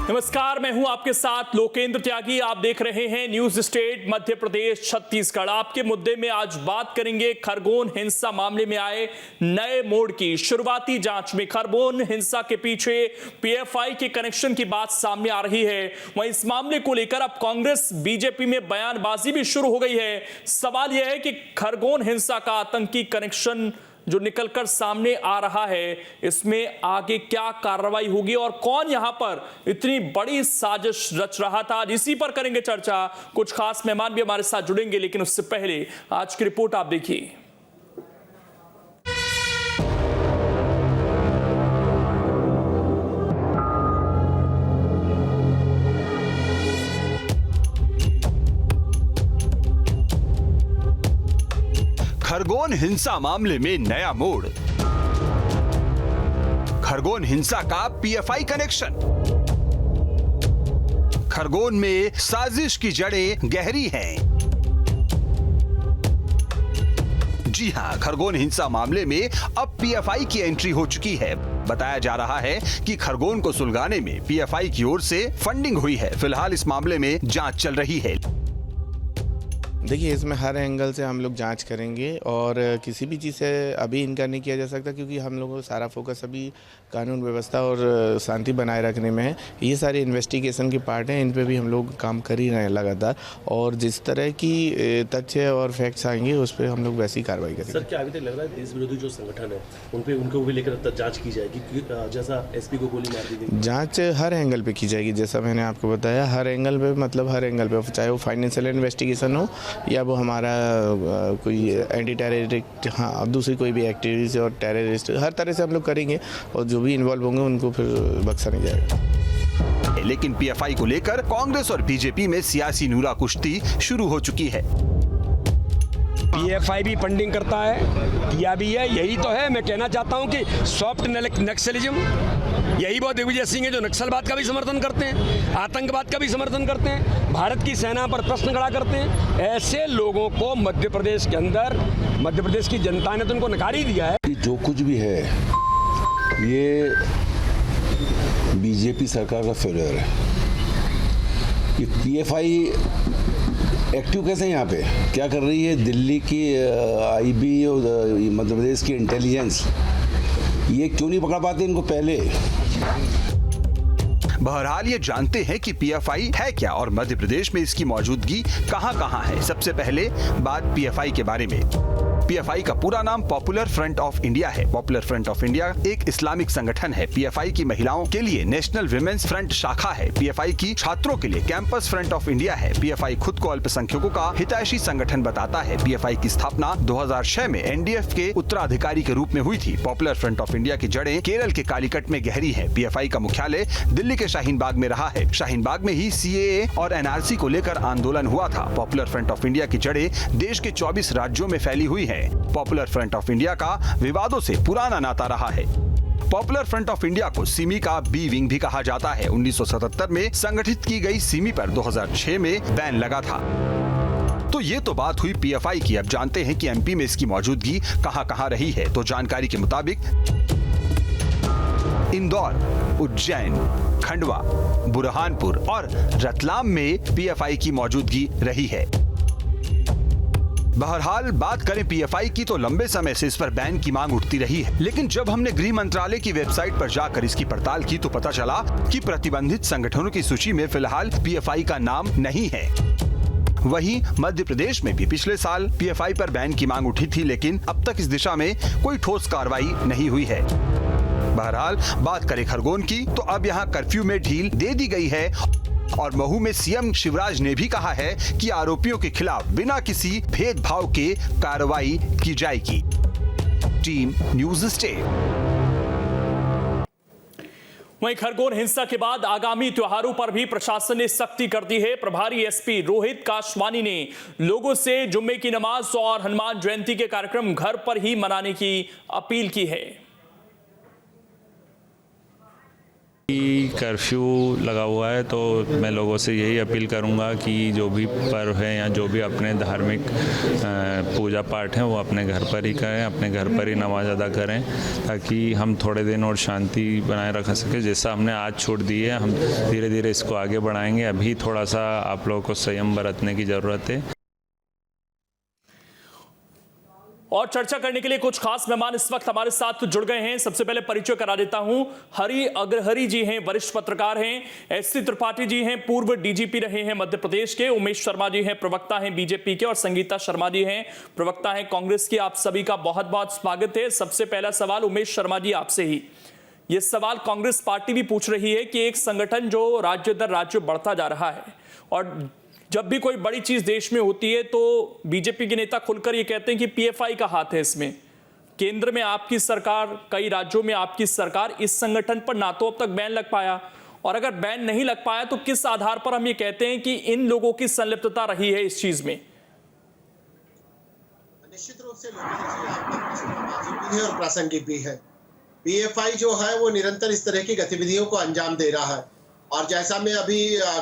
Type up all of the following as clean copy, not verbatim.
नमस्कार, मैं हूं आपके साथ लोकेंद्र त्यागी। आप देख रहे हैं न्यूज स्टेट मध्य प्रदेश छत्तीसगढ़। आपके मुद्दे में आज बात करेंगे खरगोन हिंसा मामले में आए नए मोड़ की। शुरुआती जांच में खरगोन हिंसा के पीछे पीएफआई के कनेक्शन की बात सामने आ रही है। वहीं इस मामले को लेकर अब कांग्रेस बीजेपी में बयानबाजी भी शुरू हो गई है। सवाल यह है कि खरगोन हिंसा का आतंकी कनेक्शन जो निकलकर सामने आ रहा है, इसमें आगे क्या कार्रवाई होगी और कौन यहां पर इतनी बड़ी साजिश रच रहा था, इसी पर करेंगे चर्चा। कुछ खास मेहमान भी हमारे साथ जुड़ेंगे, लेकिन उससे पहले आज की रिपोर्ट आप देखिए। खरगोन हिंसा मामले में नया मोड़। खरगोन हिंसा का पीएफआई कनेक्शन। खरगोन में साजिश की जड़ें गहरी हैं। जी हां, खरगोन हिंसा मामले में अब पीएफआई की एंट्री हो चुकी है। बताया जा रहा है कि खरगोन को सुलगाने में पीएफआई की ओर से फंडिंग हुई है। फिलहाल इस मामले में जांच चल रही है। देखिए, इसमें हर एंगल से हम लोग जांच करेंगे और किसी भी चीज़ से अभी इनकार नहीं किया जा सकता, क्योंकि हम लोगों को सारा फोकस अभी कानून व्यवस्था और शांति बनाए रखने में है। ये सारे इन्वेस्टिगेशन के पार्ट हैं, इन पे भी हम लोग काम कर ही रहे हैं लगातार, और जिस तरह की तथ्य और फैक्ट्स आएंगे उस पर हम लोग वैसी कार्रवाई करेंगे। सर, क्या अभी तक लग रहा है देश विरोधी जो संगठन है उनको भी लेकर जाँच की जाएगी, जैसा एसपी को गोली मार दी गई? जाँच हर एंगल पे की जाएगी, जैसा मैंने आपको बताया। हर एंगल पे, मतलब हर एंगल पे, चाहे वो फाइनेंशियल इन्वेस्टिगेशन हो या वो हमारा कोई एंटी टेररिस्ट, हाँ, दूसरी कोई भी एक्टिविटीज और टेररिस्ट, हर तरह से हम लोग करेंगे और जो भी इन्वॉल्व होंगे उनको फिर बख्शा नहीं जाएगा। लेकिन पीएफआई को लेकर कांग्रेस और बीजेपी में सियासी नूरा कुश्ती शुरू हो चुकी है। पीएफआई भी फंडिंग करता है, किया भी है, यही तो है। मैं कहना चाहता हूं कि सॉफ्ट नक्सलिज्म, यही वो दिग्विजय सिंह है जो नक्सलवाद का भी समर्थन करते हैं, आतंकवाद का भी समर्थन करते हैं, भारत की सेना पर प्रश्न खड़ा करते हैं। ऐसे लोगों को मध्य प्रदेश के अंदर, मध्य प्रदेश की जनता ने तो उनको नकार ही दिया है। जो कुछ भी है ये बीजेपी सरकार का फेलियर है। ये पीएफआई एक्टिव कैसे है यहाँ पे, क्या कर रही है? दिल्ली की आईबी और मध्य प्रदेश की इंटेलिजेंस ये क्यों नहीं पकड़ पाते इनको पहले? बहरहाल ये जानते हैं कि पीएफआई है क्या और मध्य प्रदेश में इसकी मौजूदगी कहां-कहां है। सबसे पहले बात पीएफआई के बारे में। पीएफआई का पूरा नाम पॉपुलर फ्रंट ऑफ इंडिया है। पॉपुलर फ्रंट ऑफ इंडिया एक इस्लामिक संगठन है। पीएफआई की महिलाओं के लिए नेशनल विमेंस फ्रंट शाखा है। पीएफआई की छात्रों के लिए कैंपस फ्रंट ऑफ इंडिया है। पीएफआई खुद को अल्पसंख्यकों का हितैषी संगठन बताता है। पीएफआई की स्थापना 2006 में एनडीएफ के उत्तराधिकारी के रूप में हुई थी। पॉपुलर फ्रंट ऑफ इंडिया की जड़ें केरल के कालीकट में गहरी है। पीएफआई का मुख्यालय दिल्ली के शाहीन बाग में रहा है। शाहीन बाग में ही सीएए और एनआरसी को लेकर आंदोलन हुआ था। पॉपुलर फ्रंट ऑफ इंडिया की जड़ें देश के 24 राज्यों में फैली हुई है। पॉपुलर फ्रंट ऑफ इंडिया का विवादों से पुराना नाता रहा है। पॉपुलर फ्रंट ऑफ इंडिया को सिमी का बी विंग भी कहा जाता है। 1977 में संगठित की गई सिमी पर 2006 में बैन लगा था। तो ये तो बात हुई पीएफआई की। अब जानते हैं कि एमपी में इसकी मौजूदगी कहां-कहां रही है। तो जानकारी के मुताबिक इंदौर, उज्जैन, खंडवा, बुरहानपुर और रतलाम में पीएफआई की मौजूदगी रही है। बहरहाल बात करें पीएफआई की तो लंबे समय से इस पर बैन की मांग उठती रही है, लेकिन जब हमने गृह मंत्रालय की वेबसाइट पर जाकर इसकी पड़ताल की तो पता चला कि प्रतिबंधित संगठनों की सूची में फिलहाल पीएफआई का नाम नहीं है। वहीं मध्य प्रदेश में भी पिछले साल पीएफआई पर बैन की मांग उठी थी, लेकिन अब तक इस दिशा में कोई ठोस कार्रवाई नहीं हुई है। बहरहाल बात करें खरगोन की तो अब यहाँ कर्फ्यू में ढील दे दी गई है और महू में सीएम शिवराज ने भी कहा है कि आरोपियों के खिलाफ बिना किसी भेदभाव के कार्रवाई की जाएगी। Team news state. वहीं खरगोन हिंसा के बाद आगामी त्योहारों पर भी प्रशासन ने सख्ती कर दी है। प्रभारी एसपी रोहित काशवानी ने लोगों से जुम्मे की नमाज और हनुमान जयंती के कार्यक्रम घर पर ही मनाने की अपील की है। कर्फ्यू लगा हुआ है, तो मैं लोगों से यही अपील करूंगा कि जो भी पर्व है या जो भी अपने धार्मिक पूजा पाठ हैं वो अपने घर पर ही करें, अपने घर पर ही नमाज अदा करें, ताकि हम थोड़े दिन और शांति बनाए रख सकें। जैसा हमने आज छोड़ दी है, हम धीरे धीरे इसको आगे बढ़ाएंगे। अभी थोड़ा सा आप लोगों को संयम बरतने की ज़रूरत है। और चर्चा करने के लिए कुछ खास मेहमान इस वक्त हमारे साथ जुड़ गए हैं। सबसे पहले परिचय करा देता हूं। हरि अग्रहरि जी हैं, वरिष्ठ पत्रकार हैं। एससी त्रिपाठी जी हैं, पूर्व डीजीपी रहे हैं मध्य प्रदेश के। उमेश शर्मा जी हैं, प्रवक्ता हैं बीजेपी के। और संगीता शर्मा जी हैं, प्रवक्ता हैं कांग्रेस की। आप सभी का बहुत बहुत स्वागत है। सबसे पहला सवाल उमेश शर्मा जी आपसे ही। ये सवाल कांग्रेस पार्टी भी पूछ रही है कि एक संगठन जो राज्य दर राज्य बढ़ता जा रहा है, और जब भी कोई बड़ी चीज देश में होती है तो बीजेपी के नेता खुलकर ये कहते हैं कि पीएफआई का हाथ है इसमें। केंद्र में आपकी सरकार, कई राज्यों में आपकी सरकार, इस संगठन पर ना तो अब तक बैन लग पाया, और अगर बैन नहीं लग पाया तो किस आधार पर हम ये कहते हैं कि इन लोगों की संलिप्तता रही है इस चीज में? निश्चित रूप से वाजिब भी है और प्रासंगिक भी है। पीएफआई जो है वो निरंतर इस तरह की गतिविधियों को अंजाम दे रहा है, और जैसा मैं अभी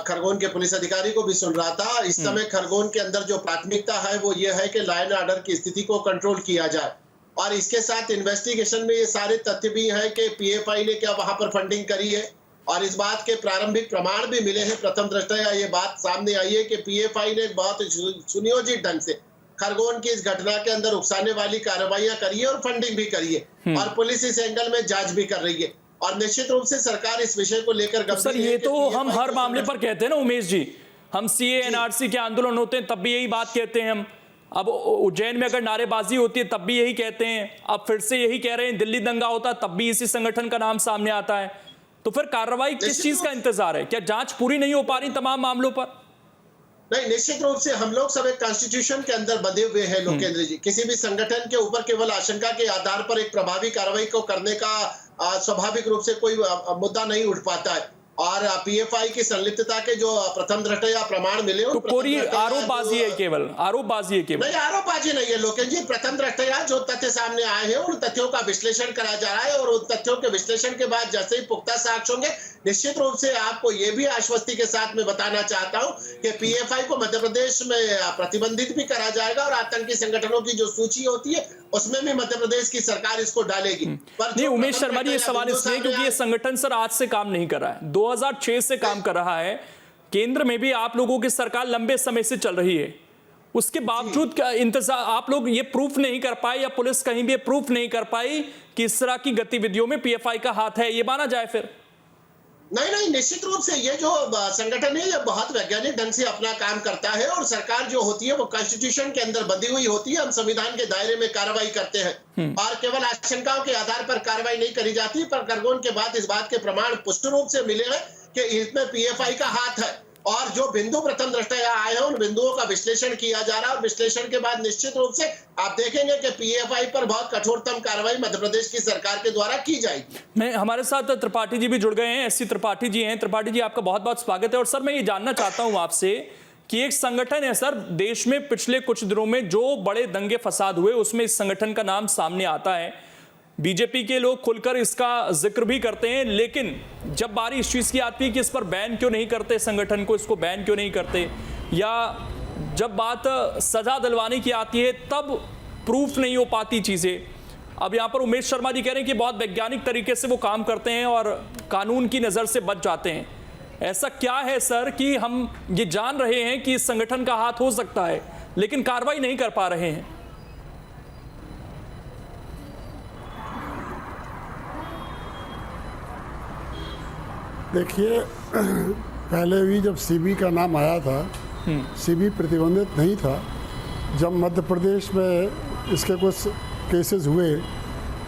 खरगोन के पुलिस अधिकारी को भी सुन रहा था, इस समय खरगोन के अंदर जो प्राथमिकता है वो ये है कि लॉ एंड ऑर्डर की स्थिति को कंट्रोल किया जाए। और इसके साथ इन्वेस्टिगेशन में ये सारे तथ्य भी हैं कि पीएफआई ने क्या वहां पर फंडिंग करी है, और इस बात के प्रारंभिक प्रमाण भी मिले हैं। प्रथम दृष्टया ये बात सामने आई है कि पीएफआई ने बहुत सुनियोजित ढंग से खरगोन की इस घटना के अंदर उकसाने वाली कार्रवाइयां करी है और फंडिंग भी करी है, और पुलिस इस एंगल में जांच भी कर रही है। और निश्चित रूप से सरकार इस विषय को लेकर गंभीर सर, ये तो हम हर मामले पर कहते हैं ना उमेश जी। हम सीए एनआरसी के आंदोलन होते हैं तब भी यही बात कहते हैं हम। अब उज्जैन में अगर नारेबाजी होती है तब भी यही कहते हैं। अब फिर से यही कह रहे हैं, दिल्ली दंगा होता है तब भी इसी संगठन का नाम सामने आता है। तो फिर कार्रवाई किस चीज का इंतजार है? क्या जांच पूरी नहीं हो पा रही तमाम मामलों पर? नहीं, निश्चित रूप से हम लोग सब एक कॉन्स्टिट्यूशन के अंदर बंधे हुए हैं लोकेंद्र जी। किसी भी संगठन के ऊपर केवल आशंका के आधार पर एक प्रभावी कार्रवाई को करने का स्वाभाविक रूप से कोई मुद्दा नहीं उठ पाता है। और पीएफआई की संलिप्तता के जो प्रथम दृष्टया प्रमाण मिले, तो कोई आरोपबाजी है, केवल आरोपबाजी है केवल? नहीं, आरोपबाजी नहीं है लोकेंद्र जी। प्रथम दृष्टया जो तथ्य सामने आए हैं उन तथ्यों का विश्लेषण करा जा रहा है, और उन तथ्यों के विश्लेषण के बाद जैसे ही पुख्ता साक्ष्य होंगे, निश्चित रूप से आपको ये भी आश्वस्ति के साथ में बताना चाहता हूं कि पीएफआई को मध्य प्रदेश में प्रतिबंधित भी करा जाएगा, और आतंकी संगठनों की जो सूची होती है उसमें भी मध्य प्रदेश की सरकार इसको डालेगी। पर नहीं उमेश शर्मा जी, ये सवाल इसलिए क्योंकि ये संगठन सर आज से काम नहीं कर रहा है, 2006 से काम कर रहा है। केंद्र में भी आप लोगों की सरकार लंबे समय से चल रही है, उसके बावजूद क्या इंतजार आप लोग ये प्रूफ नहीं कर पाए, या पुलिस कहीं भी प्रूफ नहीं कर पाई कि इस तरह की गतिविधियों में पीएफआई का हाथ है, ये माना जाए फिर? नहीं, निश्चित रूप से ये जो संगठन है ये बहुत वैज्ञानिक ढंग से अपना काम करता है, और सरकार जो होती है वो कॉन्स्टिट्यूशन के अंदर बंधी हुई होती है। हम संविधान के दायरे में कार्रवाई करते हैं, और केवल आशंकाओं के आधार पर कार्रवाई नहीं करी जाती। पर खरगोन के बाद इस बात के प्रमाण पुष्ट रूप से मिले हैं कि इसमें पीएफआई का हाथ है, और जो बिंदु प्रथम दृष्टया आए हैं उन बिंदुओं का विश्लेषण किया जा रहा है, और विश्लेषण के बाद निश्चित रूप से आप देखेंगे कि पीएफआई पर बहुत कठोरतम कार्रवाई मध्य प्रदेश की सरकार के द्वारा की जाएगी। मैं हमारे साथ त्रिपाठी जी भी जुड़ गए हैं, एससी त्रिपाठी जी हैं। त्रिपाठी जी, आपका बहुत बहुत स्वागत है। और सर, मैं ये जानना चाहता हूं आपसे कि एक संगठन है सर, देश में पिछले कुछ दिनों में जो बड़े दंगे फसाद हुए उसमें इस संगठन का नाम सामने आता है। बीजेपी के लोग खुलकर इसका जिक्र भी करते हैं, लेकिन जब बारी इस चीज़ की आती है कि इस पर बैन क्यों नहीं करते संगठन को, इसको बैन क्यों नहीं करते, या जब बात सजा दिलवाने की आती है तब प्रूफ नहीं हो पाती चीज़ें। अब यहाँ पर उमेश शर्मा जी कह रहे हैं कि बहुत वैज्ञानिक तरीके से वो काम करते हैं और कानून की नज़र से बच जाते हैं। ऐसा क्या है सर कि हम ये जान रहे हैं कि इस संगठन का हाथ हो सकता है, लेकिन कार्रवाई नहीं कर पा रहे हैं? देखिए, पहले भी जब सीबी का नाम आया था, सीबी प्रतिबंधित नहीं था। जब मध्य प्रदेश में इसके कुछ केसेस हुए,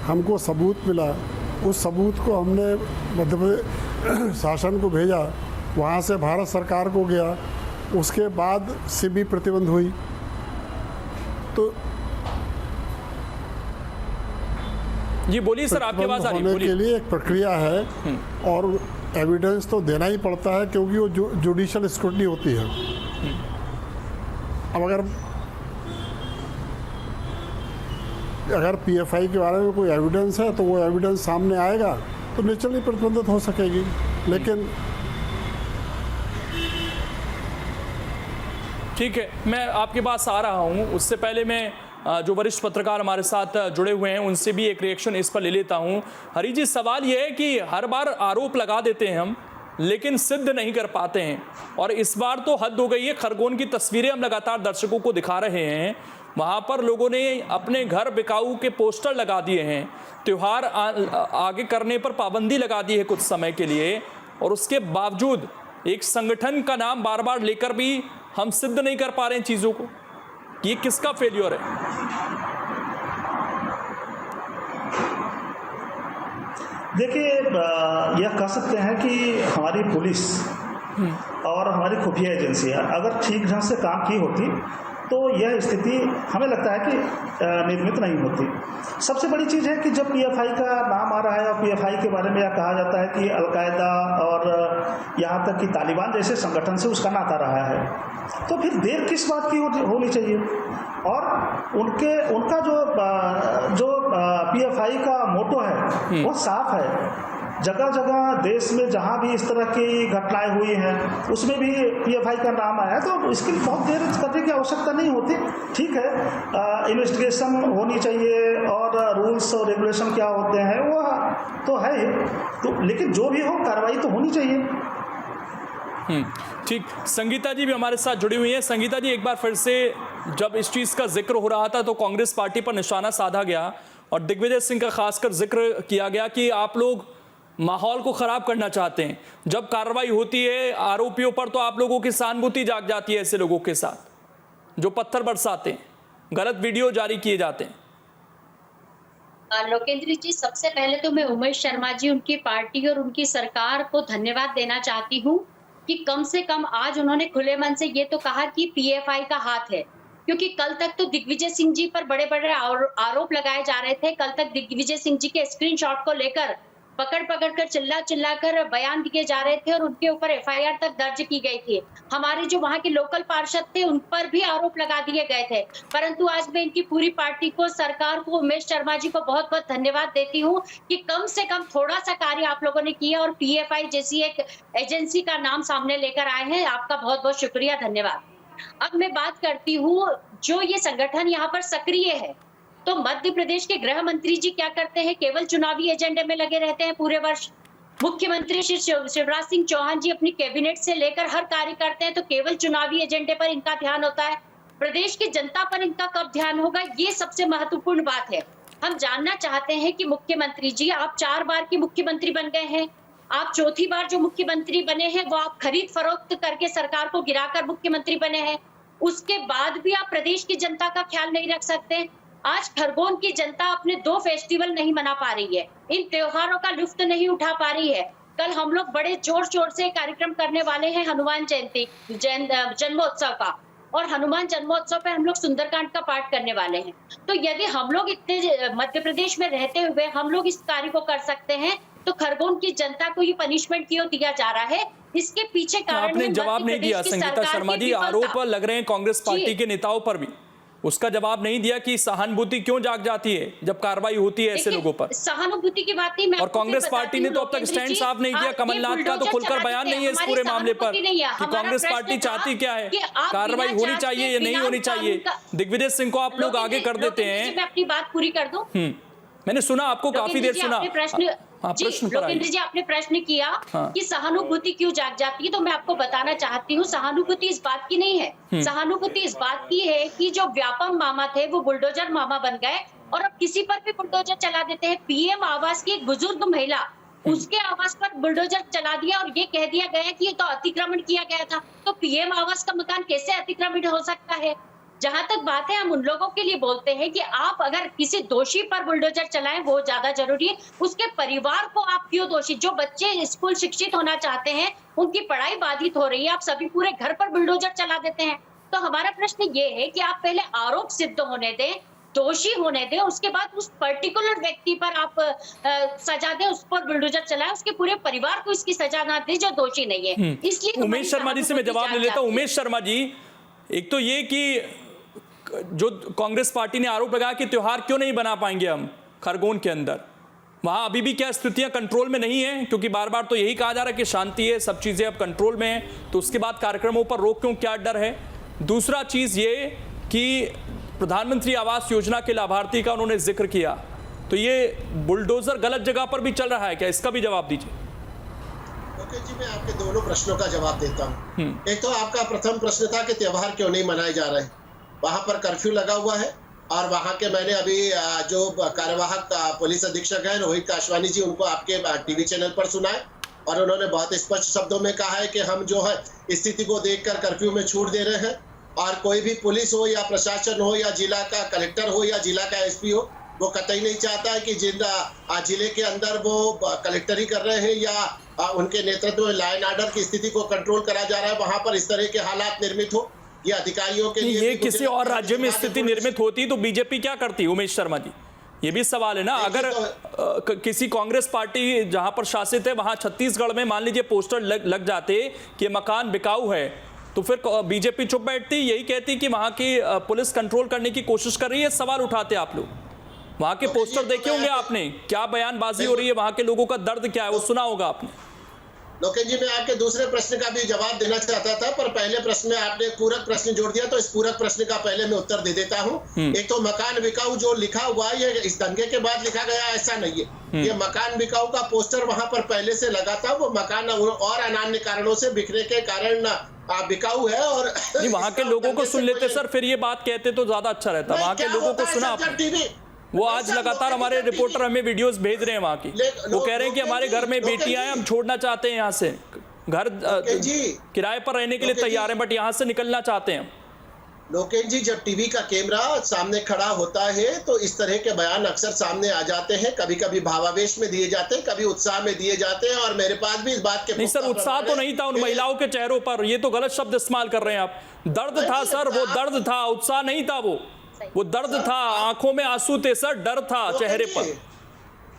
हमको सबूत मिला, उस सबूत को हमने मध्य प्रदेश शासन को भेजा, वहाँ से भारत सरकार को गया, उसके बाद सीबी प्रतिबंध हुई। तो जी बोलिए सर, आपकी आवाज़ आ रही है, होने के लिए एक प्रक्रिया है, और एविडेंस तो देना ही पड़ता है क्योंकि वो जुडिशियल स्क्रूटनी होती है। अब अगर पीएफआई के बारे में कोई एविडेंस है तो वो एविडेंस सामने आएगा तो नेचुरली प्रतिबंधित हो सकेगी। लेकिन ठीक है, मैं आपके पास आ रहा हूं। उससे पहले मैं जो वरिष्ठ पत्रकार हमारे साथ जुड़े हुए हैं उनसे भी एक रिएक्शन इस पर ले लेता हूं। हरी जी, सवाल यह है कि हर बार आरोप लगा देते हैं हम, लेकिन सिद्ध नहीं कर पाते हैं, और इस बार तो हद हो गई है। खरगोन की तस्वीरें हम लगातार दर्शकों को दिखा रहे हैं। वहाँ पर लोगों ने अपने घर बिकाऊ के पोस्टर लगा दिए हैं, त्यौहार आगे करने पर पाबंदी लगा दी है कुछ समय के लिए, और उसके बावजूद एक संगठन का नाम बार बार लेकर भी हम सिद्ध नहीं कर पा रहे हैं चीज़ों को। ये किसका फेल्योर है? देखिए, यह कह सकते हैं कि हमारी पुलिस और हमारी खुफिया एजेंसियां अगर ठीक ढंग से काम की होती तो यह स्थिति हमें लगता है कि निर्मित नहीं होती। सबसे बड़ी चीज़ है कि जब पीएफआई का नाम आ रहा है और पीएफआई के बारे में यह कहा जाता है कि अलकायदा और यहाँ तक कि तालिबान जैसे संगठन से उसका नाता रहा है, तो फिर देर किस बात की होनी चाहिए। और उनका जो पीएफआई का मोटो है वो साफ है। जगह जगह देश में जहाँ भी इस तरह की घटनाएं हुई हैं उसमें भी पीएफआई का नाम आया, तो इसके लिए बहुत देर करने की आवश्यकता नहीं होती। ठीक है, इन्वेस्टिगेशन होनी चाहिए और रूल्स और रेगुलेशन क्या होते हैं वो तो है ही, तो लेकिन जो भी हो कार्रवाई तो होनी चाहिए। ठीक, संगीता जी भी हमारे साथ जुड़ी हुई हैं। संगीता जी, एक बार फिर से जब इस चीज़ का जिक्र हो रहा था तो कांग्रेस पार्टी पर निशाना साधा गया और दिग्विजय सिंह का खासकर जिक्र किया गया कि आप लोग माहौल को खराब करना चाहते हैं। जब कार्रवाई होती है आरोपियों पर तो आप लोगों की सहानुभूति जाग जाती है ऐसे लोगों के साथ जो पत्थर बरसाते हैं, गलत वीडियो जारी किए जाते हैं। लोकेंद्र जी, सबसे पहले तो मैं उमेश शर्मा जी, उनकी पार्टी और उनकी सरकार को धन्यवाद देना चाहती हूँ कि कम से कम आज उन्होंने खुले मन से ये तो कहा कि पीएफआई का हाथ है, क्योंकि कल तक तो दिग्विजय सिंह जी पर बड़े बड़े आरोप लगाए जा रहे थे। कल तक दिग्विजय सिंह जी के स्क्रीनशॉट को लेकर पकड़ कर चिल्ला कर बयान दिए जा रहे थे और उनके ऊपर एफआईआर तक दर्ज की गई थी। हमारे जो वहां के लोकल पार्षद थे उन पर भी आरोप लगा दिए गए थे। परंतु आज मैं इनकी पूरी पार्टी को, सरकार को, उमेश शर्मा जी को बहुत बहुत धन्यवाद देती हूँ कि कम से कम थोड़ा सा कार्य आप लोगों ने किया और पीएफआई जैसी एक एजेंसी का नाम सामने लेकर आए हैं। आपका बहुत बहुत शुक्रिया, धन्यवाद। अब मैं बात करती हूँ, जो ये संगठन यहाँ पर सक्रिय है, तो मध्य प्रदेश के गृह मंत्री जी क्या करते हैं? केवल चुनावी एजेंडे में लगे रहते हैं पूरे वर्ष। मुख्यमंत्री श्री शिवराज सिंह चौहान जी अपनी कैबिनेट से लेकर हर कार्य करते हैं, तो केवल चुनावी एजेंडे पर इनका ध्यान होता है। प्रदेश की जनता पर इनका कब ध्यान होगा, ये सबसे महत्वपूर्ण बात है। हम जानना चाहते हैं कि मुख्यमंत्री जी, आप 4 बार के मुख्यमंत्री बन गए हैं, आप चौथी बार जो मुख्यमंत्री बने हैं वो आप खरीद फरोख्त करके सरकार को गिराकर मुख्यमंत्री बने हैं। उसके बाद भी आप प्रदेश की जनता का ख्याल नहीं रख सकते। आज खरगोन की जनता अपने 2 फेस्टिवल नहीं मना पा रही है, इन त्योहारों का लुत्फ नहीं उठा पा रही है। कल हम लोग बड़े जोर शोर से कार्यक्रम करने वाले हैं हनुमान जयंती जन्मोत्सव का, और हनुमान जन्मोत्सव पे हम लोग सुंदरकांड का पाठ करने वाले हैं। तो यदि हम लोग इतने मध्य प्रदेश में रहते हुए हम लोग इस कार्य को कर सकते हैं, तो खरगोन की जनता को ये पनिशमेंट क्यों दिया जा रहा है? इसके पीछे कारण आपने जवाब नहीं दिया संगीता शर्मा जी। आरोप लग रहे हैं कांग्रेस पार्टी के नेताओं पर भी, उसका जवाब नहीं दिया कि सहानुभूति क्यों जाग जाती है जब कार्रवाई होती है ऐसे लोगों पर। सहानुभूति की बात नहीं, और कांग्रेस पार्टी ने तो अब तक स्टैंड साफ नहीं किया। कमलनाथ का तो खुलकर बयान नहीं है इस पूरे मामले पर कि कांग्रेस पार्टी चाहती क्या है, कार्रवाई होनी चाहिए या नहीं होनी चाहिए। दिग्विजय सिंह को आप लोग आगे कर देते हैं। मैं अपनी बात पूरी कर दूं। मैंने सुना, आपको काफी देर सुना। लोकेंद्र जी, आपने प्रश्न किया कि सहानुभूति क्यों जाग जाती है, तो मैं आपको बताना चाहती हूँ, सहानुभूति इस बात की नहीं है। सहानुभूति इस बात की है कि जो व्यापम मामा थे वो बुलडोजर मामा बन गए और अब किसी पर भी बुलडोजर चला देते हैं। पीएम आवास की एक बुजुर्ग महिला, उसके आवास पर बुलडोजर चला दिया और ये कह दिया गया कि ये तो अतिक्रमण किया गया था। तो पीएम आवास का मकान कैसे अतिक्रमित हो सकता है? जहां तक बात है, हम उन लोगों के लिए बोलते हैं कि आप अगर किसी दोषी पर बुलडोजर चलाएं वो ज्यादा जरूरी है। उसके परिवार को आप क्यों दोषी? जो बच्चे स्कूल शिक्षित होना चाहते हैं, उनकी पढ़ाई बाधित हो रही है, आप सभी पूरे घर पर बुलडोजर चला देते हैं। तो हमारा प्रश्न ये है कि आप पहले आरोप सिद्ध होने दें, दोषी होने दें, उसके बाद उस पर्टिकुलर व्यक्ति पर आप सजा दें, उस पर बुलडोजर चलाएं, उसके पूरे परिवार को इसकी सजा ना दें जो दोषी नहीं है। इसलिए उमेश शर्मा जी से मैं जवाब ले लेता हूँ। उमेश शर्मा जी, एक तो ये कि जो कांग्रेस पार्टी ने आरोप लगाया कि त्योहार क्यों नहीं बना पाएंगे हम खरगोन के अंदर, वहां अभी भी क्या स्थितियां कंट्रोल में नहीं है? क्योंकि बार बार तो यही कहा जा रहा है कि शांति है, सब चीजें अब कंट्रोल में है, तो उसके बाद कार्यक्रमों पर रोक क्यों, क्या डर है? दूसरा चीज ये कि प्रधानमंत्री आवास योजना के लाभार्थी का उन्होंने जिक्र किया, तो ये बुलडोजर गलत जगह पर भी चल रहा है क्या? इसका भी जवाब दीजिए। ओके जी, मैं आपके दोनों प्रश्नों का जवाब देता हूँ। एक तो आपका प्रथम प्रश्न था कि त्योहार क्यों नहीं मनाए जा रहे हैं। वहां पर कर्फ्यू लगा हुआ है और वहां के मैंने अभी जो कार्यवाहक पुलिस अधीक्षक है रोहित काशवानी जी, उनको आपके टीवी चैनल पर सुना है और उन्होंने बहुत स्पष्ट शब्दों में कहा है कि हम जो है स्थिति को देखकर कर्फ्यू में छूट दे रहे हैं और कोई भी पुलिस हो या प्रशासन हो या जिला का कलेक्टर हो या जिला का एसपी हो, वो कतई नहीं चाहता है कि जिन जिले के अंदर वो कलेक्टरी कर रहे हैं या उनके नेतृत्व में लाइन ऑर्डर की स्थिति को कंट्रोल करा जा रहा है, वहां पर इस तरह के हालात निर्मित हो। ये अधिकारियों के लिए ये किसी और राज्य में स्थिति निर्मित होती तो बीजेपी क्या करती? उमेश शर्मा जी, ये भी सवाल है ना। अगर किसी कांग्रेस पार्टी जहां पर शासित है वहां छत्तीसगढ़ में मान लीजिए पोस्टर लग जाते कि मकान बिकाऊ है, तो फिर बीजेपी चुप बैठती, यही कहती कि वहां की पुलिस कंट्रोल करने की कोशिश कर रही है। सवाल उठाते आप लोग, वहां के पोस्टर देखे होंगे आपने, क्या बयानबाजी हो रही है, वहां के लोगों का दर्द क्या है वो सुना होगा आपने। लोकेश जी, मैं आपके दूसरे प्रश्न का भी जवाब देना चाहता था, पर पहले प्रश्न में आपने पूरक प्रश्न जोड़ दिया, तो इस पूरक प्रश्न का पहले मैं उत्तर दे देता हूँ। एक तो मकान बिकाऊ जो लिखा हुआ है, ये इस दंगे के बाद लिखा गया, ऐसा नहीं है। ये मकान बिकाऊ का पोस्टर वहां पर पहले से लगा था। वो मकान और अनान्य कारणों से बिकने के कारण बिकाऊ है। और वहां के लोगों को सुन लेते सर, फिर ये बात कहते तो ज्यादा अच्छा रहता। वहां के लोगों को सुना आपने? वो आज लगातार हमारे रिपोर्टर हमें वीडियोस भेज रहे हैं वहां की, वो कह रहे हैं कि हमारे घर में बेटियां हैं, हम छोड़ना चाहते हैं यहाँ से, घर किराए पर रहने के लिए तैयार हैं, बट यहाँ से निकलना चाहते हैं। लोकेश जी, जब टीवी का कैमरा सामने खड़ा होता है तो इस तरह के बयान अक्सर सामने आ जाते हैं। कभी कभी भावावेश में दिए जाते हैं, कभी उत्साह में दिए जाते हैं, और मेरे पास भी इस बात के नहीं सर, उत्साह तो नहीं था उन महिलाओं के चेहरों पर, ये तो गलत शब्द इस्तेमाल कर रहे हैं आप। दर्द था सर, वो दर्द था, उत्साह नहीं था। वो दर्द था, आंखों में आंसू थे सर, डर था चेहरे पर।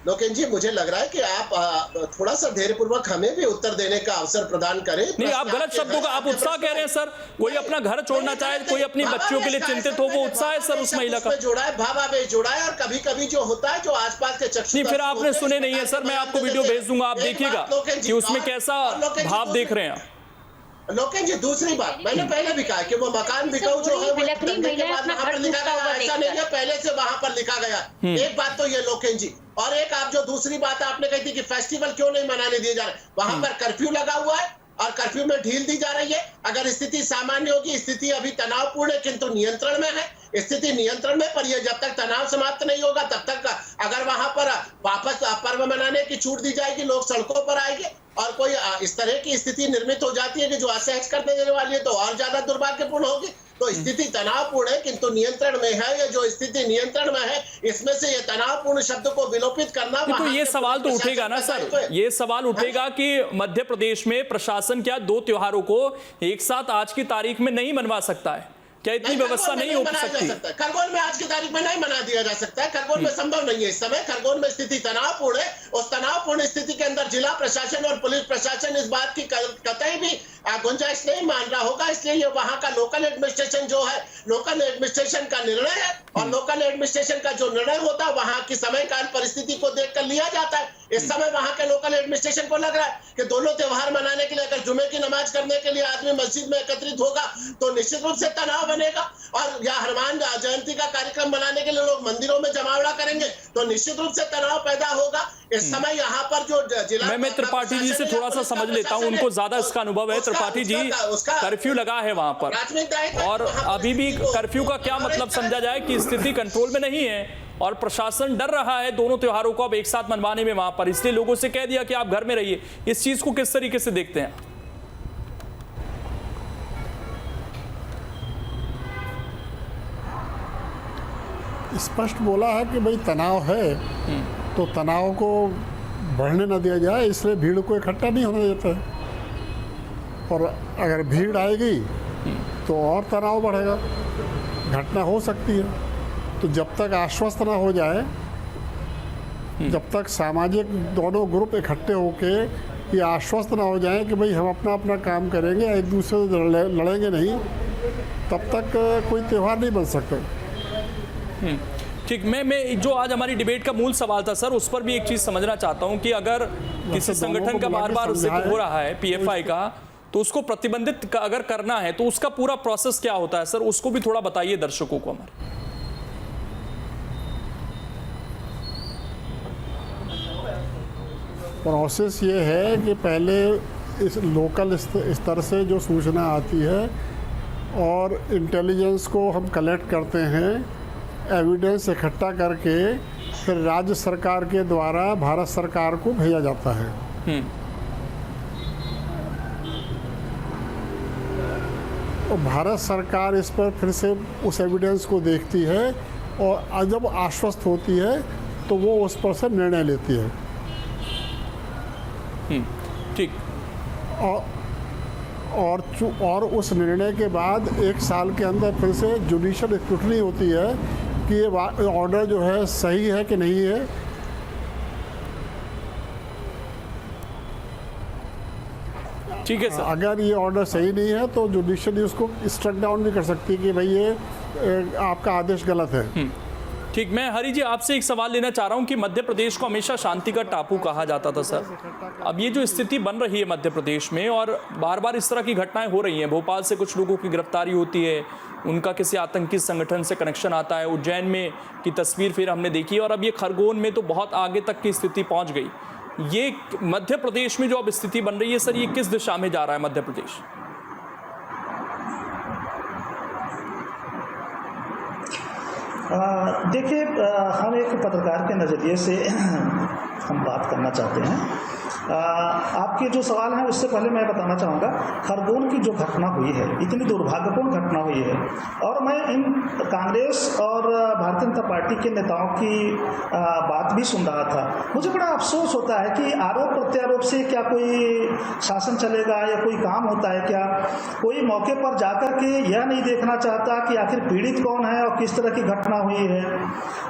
लोकेश जी, मुझे लग रहा है कि आप थोड़ा सा धैर्यपूर्वक हमें भी उत्तर देने का अवसर प्रदान करें। नहीं, आप गलत शब्दों का आप उत्साह कह रहे हैं सर। कोई अपना घर छोड़ना चाहे, कोई अपनी बच्चियों के लिए चिंतित हो, वो उत्साह है सर उस महिला का। जोड़ा है, भावावेश जोड़ा है, और कभी कभी जो होता है जो आसपास के चक्षु। नहीं, फिर आपने सुने नहीं है सर, मैं आपको वीडियो भेज दूंगा, आप देखिएगा कि उसमें कैसा भाव देख रहे हैं। लोकेश जी, दूसरी बात मैंने पहले भी कहा कि वो मकान बिकाऊ जो है वो दंगे के बाद वहां पर लिखा गया, ऐसा नहीं है पहले से वहां पर लिखा गया। एक बात तो ये लोकेश जी, और एक आप जो दूसरी बात आपने कही थी कि फेस्टिवल क्यों नहीं मनाने दिए जा रहे, वहां पर कर्फ्यू लगा हुआ है और कर्फ्यू में ढील दी जा रही है। अगर स्थिति सामान्य होगी, स्थिति अभी तनावपूर्ण है किंतु नियंत्रण में है, स्थिति नियंत्रण में, पर ये जब तक तनाव समाप्त नहीं होगा तब तक अगर वहां पर वापस पर्व मनाने की छूट दी जाएगी, लोग सड़कों पर आएंगे और कोई इस तरह की स्थिति निर्मित हो जाती है कि जो असहज कर देने वाली है, तो और ज्यादा दुर्भाग्यपूर्ण होगी। तो स्थिति तनावपूर्ण है किंतु नियंत्रण में है। ये जो स्थिति नियंत्रण में है, इसमें से ये तनावपूर्ण शब्द को विलोपित करना। तो ये सवाल तो उठेगा ना सर, ये सवाल उठेगा कि मध्य प्रदेश में प्रशासन क्या 2 त्योहारों को एक साथ आज की तारीख में नहीं मनवा सकता है? क्या इतनी व्यवस्था नहीं हो सकती? खरगोन में आज की तारीख में नहीं मना दिया जा सकता है। खरगोन में संभव नहीं है इस समय। खरगोन में स्थिति तनावपूर्ण है। उस तनावपूर्ण स्थिति के अंदर जिला प्रशासन और पुलिस प्रशासन इस बात की कतई भी गुंजाइश नहीं मान रहा होगा। इसलिए ये वहां का लोकल एडमिनिस्ट्रेशन जो है, लोकल एडमिनिस्ट्रेशन का निर्णय है, और लोकल एडमिनिस्ट्रेशन का जो निर्णय होता है वहां की समय काल परिस्थिति को देखकर लिया जाता है। इस समय वहां के लोकल एडमिनिस्ट्रेशन को लग रहा है कि दोनों त्योहार मनाने के लिए अगर जुमे की नमाज करने के लिए आदमी मस्जिद में एकत्रित होगा तो निश्चित रूप से तनाव बनेगा, और या हनुमान जयंती का कार्यक्रम मनाने के लिए लोग मंदिरों में जमावड़ा करेंगे तो निश्चित रूप से तनाव पैदा होगा। इस समय यहाँ पर जो जिला, मैं त्रिपाठी जी से थोड़ा सा समझ लेता हूँ, उनको ज्यादा इसका अनुभव है। त्रिपाठी जी, कर्फ्यू लगा है वहां पर, और अभी भी कर्फ्यू का क्या मतलब समझा जाए कि स्थिति कंट्रोल में नहीं है और प्रशासन डर रहा है दोनों त्योहारों को अब एक साथ मनवाने में वहां पर, इसलिए लोगों से कह दिया कि आप घर में रहिए। इस चीज को किस तरीके से देखते हैं? स्पष्ट बोला है कि भाई तनाव है तो तनाव को बढ़ने न दिया जाए, इसलिए भीड़ को इकट्ठा नहीं होने देता है। और अगर भीड़ आएगी तो और तनाव बढ़ेगा, घटना हो सकती है। तो जब तक आश्वस्त ना हो जाए, जब तक सामाजिक दोनों ग्रुप इकट्ठे होके ये आश्वस्त ना हो जाए कि भाई हम अपना अपना काम करेंगे, एक दूसरे से लड़ेंगे नहीं, तब तक कोई त्यौहार नहीं बन सकता। ठीक, मैं जो आज हमारी डिबेट का मूल सवाल था सर, उस पर भी एक चीज समझना चाहता हूं कि अगर किसी संगठन का बार बार जिक्र हो रहा है पीएफआई का, तो उसको प्रतिबंधित अगर करना है तो उसका पूरा प्रोसेस क्या होता है सर, उसको भी थोड़ा बताइए दर्शकों को हमारे। प्रोसेस ये है कि पहले इस लोकल स्तर से जो सूचना आती है और इंटेलिजेंस को हम कलेक्ट करते हैं, एविडेंस इकट्ठा करके फिर राज्य सरकार के द्वारा भारत सरकार को भेजा जाता है। और भारत सरकार इस पर फिर से उस एविडेंस को देखती है और जब आश्वस्त होती है तो वो उस पर से निर्णय लेती है। ठीक। और उस निर्णय के बाद 1 साल के अंदर फिर से जुडिशियल स्क्रूटनी होती है कि ये ऑर्डर जो है सही है कि नहीं है। ठीक है सर। अगर ये ऑर्डर सही नहीं है तो जुडिशियली उसको स्ट्रक डाउन भी कर सकती है कि भाई ये आपका आदेश गलत है। ठीक, मैं हरि जी आपसे एक सवाल लेना चाह रहा हूं कि मध्य प्रदेश को हमेशा शांति का टापू कहा जाता था सर, अब ये जो स्थिति बन रही है मध्य प्रदेश में और बार बार इस तरह की घटनाएं हो रही हैं, भोपाल से कुछ लोगों की गिरफ्तारी होती है, उनका किसी आतंकी संगठन से कनेक्शन आता है, उज्जैन में की तस्वीर फिर हमने देखी और अब ये खरगोन में तो बहुत आगे तक की स्थिति पहुँच गई। ये मध्य प्रदेश में जो अब स्थिति बन रही है सर, ये किस दिशा में जा रहा है मध्य प्रदेश? देखिए, हम एक पत्रकार के नज़रिए से हम बात करना चाहते हैं। आपके जो सवाल हैं उससे पहले मैं बताना चाहूँगा, खरगोन की जो घटना हुई है, इतनी दुर्भाग्यपूर्ण घटना हुई है और मैं इन कांग्रेस और भारतीय जनता पार्टी के नेताओं की बात भी सुन रहा था। मुझे बड़ा अफसोस होता है कि आरोप प्रत्यारोप से क्या कोई शासन चलेगा या कोई काम होता है क्या? कोई मौके पर जाकर के यह नहीं देखना चाहता कि आखिर पीड़ित कौन है और किस तरह की घटना हुई है।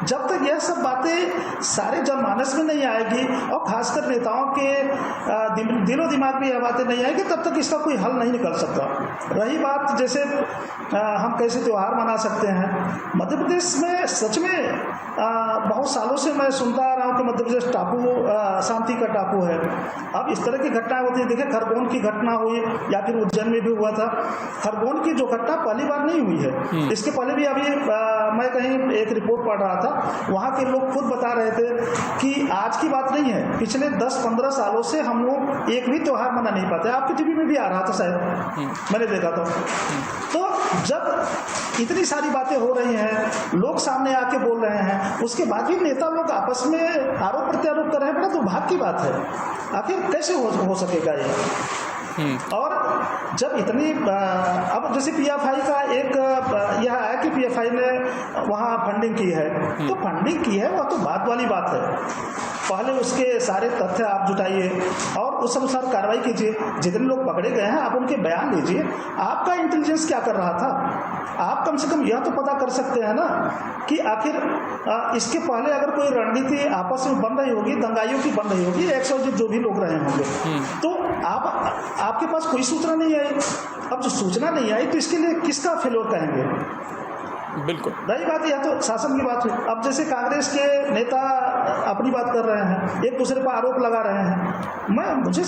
जब तक यह सब बातें सारे जनमानस में नहीं आएगी और खासकर नेताओं के दिलो दिमाग में यह बातें नहीं आएगी, तब तक इसका कोई हल नहीं निकल सकता। रही बात जैसे हम कैसे त्यौहार मना सकते हैं, मध्य प्रदेश में सच में बहुत सालों से मैं सुनता आ रहा हूँ कि मध्य प्रदेश टापू शांति का टापू है। अब इस तरह की घटनाएं होती है। देखिए, खरगोन की घटना हुई या फिर उज्जैन में भी हुआ था। खरगोन की जो घटना पहली बार नहीं हुई है, इसके पहले भी अभी मैं कहीं एक रिपोर्ट पढ़ रहा था, वहाँ के लोग खुद बता रहे थे कि आज की बात नहीं है, पिछले 10-15 सालों से हम लोग एक भी त्यौहार मना नहीं पाते। आपकी टीवी में भी आ रहा था शायद, मैंने देखा था। तो जब इतनी सारी बातें हो रही हैं, लोग सामने आके बोल रहे हैं, उसके बाद भी नेता लोग आपस में आरोप प्रत्यारोप कर रहे हैं, बड़ा दुर्भाग्य की बात है। आखिर कैसे हो सकेगा ये? और जब इतनी अब जैसे पीएफआई का एक यह है कि पीएफआई ने वहाँ फंडिंग की है, तो फंडिंग की है वह तो बात वाली बात है। पहले उसके सारे तथ्य आप जुटाइए और उस अनुसार कार्रवाई कीजिए। जितने लोग पकड़े गए हैं आप उनके बयान लीजिए। आपका इंटेलिजेंस क्या कर रहा था? आप कम से कम यह तो पता कर सकते हैं ना कि आखिर इसके पहले अगर कोई रणनीति आपस में बन रही होगी, दंगाइयों की बन रही होगी, 100 जो भी लोग रहे होंगे, तो आपके पास कोई सूचना नहीं आई। अब जो सूचना नहीं आई तो इसके लिए किसका फेल्योर कहेंगे? बिल्कुल। रही बात यह तो शासन की बात हुई। अब जैसे कांग्रेस के नेता अपनी बात कर रहे हैं, एक दूसरे पर आरोप लगा रहे हैं। मुझे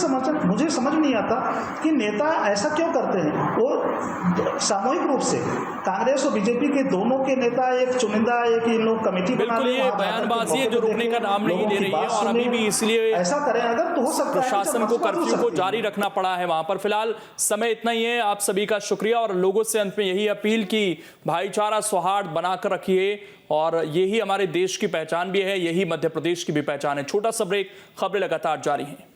समझ नहीं आता कि नेता ऐसा क्यों करते हैं। वो सामूहिक रूप से कांग्रेस और बीजेपी के दोनों के नेता एक चुनिंदा एक इन लोग कमेटी बना ले, ये बयानबाजी है जो रुकने का नाम नहीं ले रही है और अभी भी इसलिए ऐसा करें अगर तो हो सकता है प्रशासन को कर्फ्यू को जारी रखना पड़ा है वहां पर। फिलहाल समय इतना ही है। आप सभी का शुक्रिया और लोगों से अंत में यही अपील की भाईचारा सौहार्द बनाकर रखिए और यही हमारे देश की पहचान भी है, यही मध्य प्रदेश की भी पहचान है। छोटा सा ब्रेक, खबरें लगातार जारी हैं।